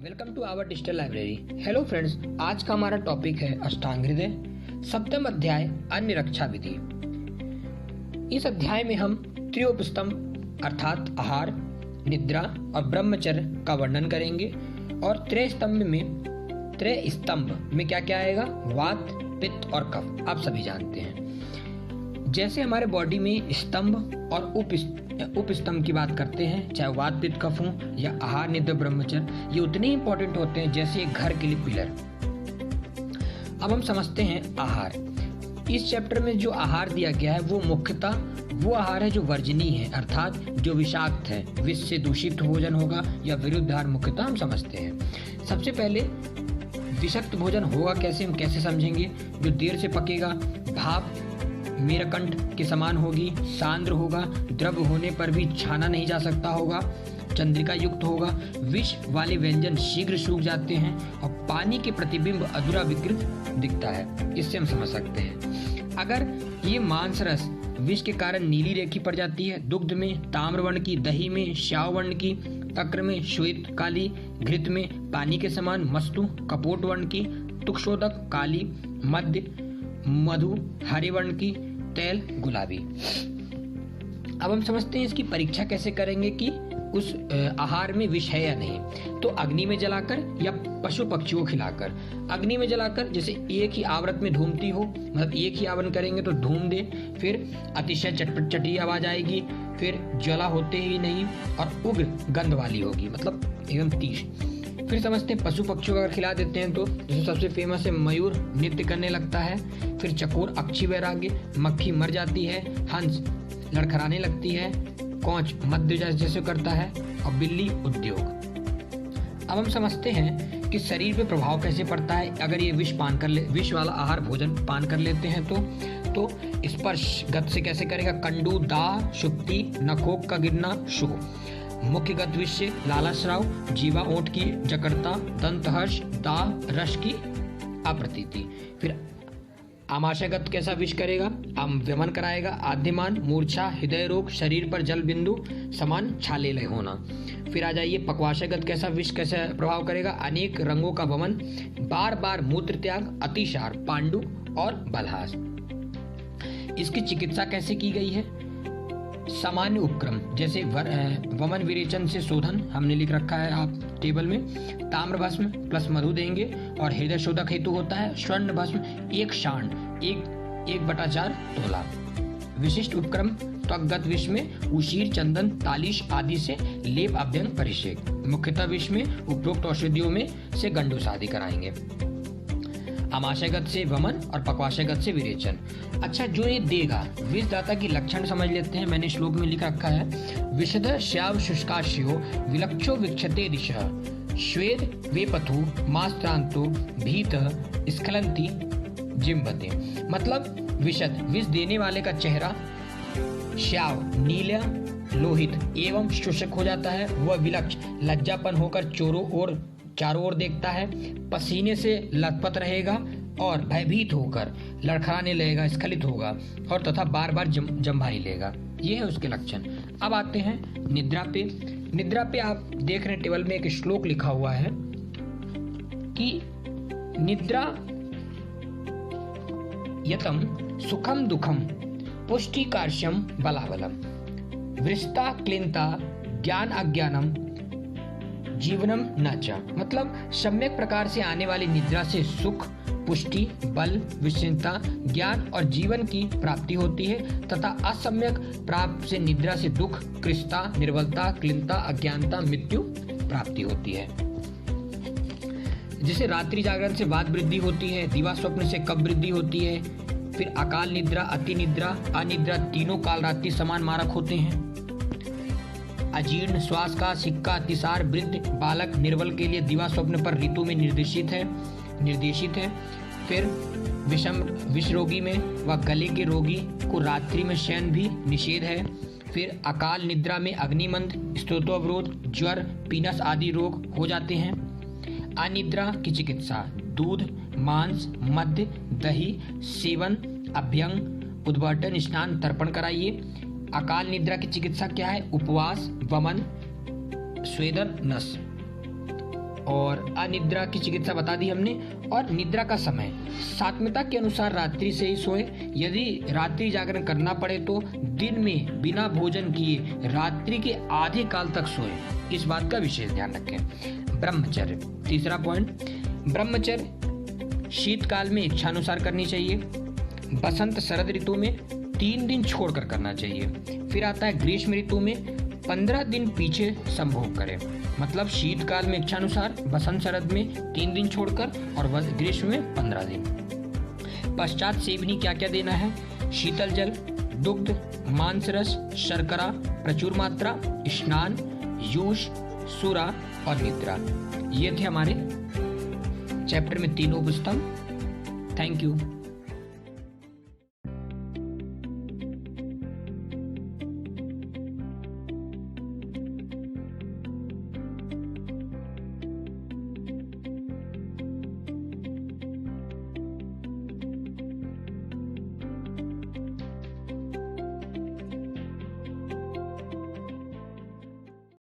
Welcome to our digital library. Hello friends, आज का हमारा टॉपिक है अष्टांग हृदय, सप्तम अध्याय अन्य रक्षा विधि। इस अध्याय में हम त्रियोपस्तंभ अर्थात आहार, निद्रा और ब्रह्मचर्य का वर्णन करेंगे और त्रय स्तंभ में क्या क्या आएगा, वात, पित्त और कफ आप सभी जानते हैं। जैसे हमारे बॉडी में स्तंभ और उपस्तंभ की बात करते हैं, चाहे वात, पित्त, कफ हो या आहार, निद्रा, ब्रह्मचर्य, ये उतने ही इंपॉर्टेंट होते हैं जैसे एक घर के लिए पिलर। अब हम समझते हैं आहार। इस चैप्टर में जो आहार दिया गया है वो मुख्यतः वो आहार है जो वर्जनीय है, अर्थात जो विषाक्त है, विष से दूषित भोजन होगा या विरुद्ध आहार मुख्यतः हम समझते हैं। सबसे पहले विषाक्त भोजन होगा कैसे, हम कैसे समझेंगे। जो देर से पकेगा, भाप मेरकंठ के समान होगी, सांद्र होगा, द्रव होने पर भी छाना नहीं जा सकता होगा, चंद्रिका युक्त होगा, विष वाले व्यंजन शीघ्र सूख जाते हैं और पानी के प्रतिबिंब अधूरा विकृत दिखता है। इससे हम समझ सकते हैं। अगर ये मांस रस विष के कारण नीली रेखी पड़ जाती है, दुग्ध में ताम्र वर्ण की, दही में श्याव वर्ण की, तक्र में श्वेत काली, घृत में पानी के समान मस्तु कपोट वर्ण की, तुक्षोदक काली, मध्य मधु हरे वर्ण की, तेल गुलाबी। अब हम समझते हैं इसकी परीक्षा कैसे करेंगे कि उस आहार में विष है या नहीं। तो अग्नि में जलाकर या पशु पक्षियों को खिलाकर। अग्नि में जलाकर, जैसे एक ही आवृत में धूमती हो, मतलब एक ही आवरण करेंगे तो धूम दे, फिर अतिशय चटपट चटी आवाज आएगी, फिर ज्वाला होते ही नहीं और उग्र गंध वाली होगी, मतलब एकदम तीव्र। फिर समझते हैं पशु पक्षियों को अगर खिला देते हैं तो जैसे सबसे फेमस है मयूर नृत्य करने लगता है, फिर चकोर अक्षी वैराग्य, मक्खी मर जाती है, हंस लड़खड़ाने लगती है, कौच मध्य जैसे करता है और बिल्ली उद्योग। अब हम समझते हैं कि शरीर पे प्रभाव कैसे पड़ता है अगर ये विष वाला आहार भोजन पान कर लेते हैं तो स्पर्श गत से कैसे करेगा, कंडू, दाह, शुक्ति, नखोक का गिरना, शुभ। मुख्य गत विष से लालाश्राव, जीवा ओंठ की जकड़ता, दंतहर्ष, दाह, रस की अप्रतीति। फिर आमाशयगत कैसा विष करेगा, व्यमन कराएगा, आद्यमान, मूर्छा, हृदय रोग, शरीर पर जल बिंदु समान छाले होना। फिर आ जाइए पक्वाशयगत कैसा विष कैसे प्रभाव करेगा, अनेक रंगों का वमन, बार बार मूत्र त्याग, अतिसार, पांडु और बलहास। इसकी चिकित्सा कैसे की गई है, सामान्य उपक्रम जैसे वमन विरेचन से शोधन हमने लिख रखा है आप टेबल में, ताम्र भस्म प्लस मधु देंगे और हृदय शोधक हेतु होता है स्वर्ण भस्म 1 शाण 1/4 तोला। विशिष्ट उपक्रम त्वगत विष में उशीर, चंदन, तालिश आदि से लेप, अभ्यंग, परिषेक। मुख्यतः विष में उपरोक्त औषधियों में से गंडूसादि कराएंगे। आमाशयगत से वमन और पक्वाशयगत से विरेचन। अच्छा, जो ये देगा विषदाता की लक्षण समझ लेते हैं। मैंने श्लोक में लिख रखा है, विशद श्याव शुष्काश्यो विलक्षो विक्षते दिशः श्वेत वेपथु मास्त्रांतो भीत स्खलंती जिम्बते। मतलब विशद विष देने वाले का चेहरा श्याव नीला लोहित एवं शुष्क हो जाता है, वह विलक्ष लज्जापन होकर चारों ओर देखता है, पसीने से लथपथ रहेगा और भयभीत होकर लड़खड़ाने लगेगा, स्खलित होगा और तथा बार बार जम्भाई लेगा। ये है उसके लक्षण। अब आते हैं निद्रा पे। निद्रा पे आप देख रहे हैं टेबल में एक श्लोक लिखा हुआ है कि निद्रा यतम सुखम दुखम पुष्टिकार्ष्यम बलाबलम वृष्टा क्लिंता ज्ञान अज्ञानम जीवनम नाचा। मतलब सम्यक प्रकार से आने वाली निद्रा से सुख, पुष्टि, बल, विश्चिन्ता, ज्ञान और जीवन की प्राप्ति होती है तथा असम्यक प्राप्त से निद्रा से दुख, कृष्णता, निर्बलता, क्लिन्नता, अज्ञानता, मृत्यु प्राप्ति होती है। जैसे रात्रि जागरण से वात वृद्धि होती है, दिवा स्वप्न से कफ वृद्धि होती है, फिर अकाल निद्रा, अति निद्रा, अनिद्रा, तीनों काल रात्रि समान मारक होते हैं। अजीर्ण, श्वास का सिक्का, अतिसार, वृद्ध बालक, निर्बल के लिए दिवा स्वप्न पर ऋतु में निर्देशित है। फिर विष रोगी में व गले के रोगी को रात्रि में शयन भी निषेध है। फिर अकाल निद्रा में अग्निमंद, स्तोत्रावरोध, ज्वर, पीनस आदि रोग हो जाते हैं। अनिद्रा की चिकित्सा दूध, मांस, मद्य, दही सेवन, अभ्यंग, उद्भटन, स्नान, तर्पण कराइए। अकाल निद्रा की चिकित्सा क्या है, उपवास, वमन, स्वेदन, नस। और अनिद्रा की चिकित्सा बता दी हमने। और निद्रा का समय सात्विकता के अनुसार रात्रि से ही सोए। यदि रात्रि जागरण करना पड़े तो दिन में बिना भोजन किए रात्रि के आधे काल तक सोए, इस बात का विशेष ध्यान रखें। ब्रह्मचर्य, तीसरा पॉइंट, ब्रह्मचर्य शीतकाल में इच्छानुसार करनी चाहिए। बसंत शरद ऋतु में 3 दिन छोड़कर करना चाहिए। फिर आता है ग्रीष्म ऋतु में 15 दिन पीछे संभोग करें। मतलब शीतकाल में इच्छानुसार, बसंत शरद में 3 दिन छोड़कर और ग्रीष्म में 15 दिन। पश्चात सेवनी क्या क्या देना है? शीतल जल, दुग्ध, मांस रस, शर्करा, प्रचुर मात्रा, स्नान, यूष, सुरा और निद्रा। ये थे हमारे चैप्टर में तीनों उपस्तंभ। Thank you.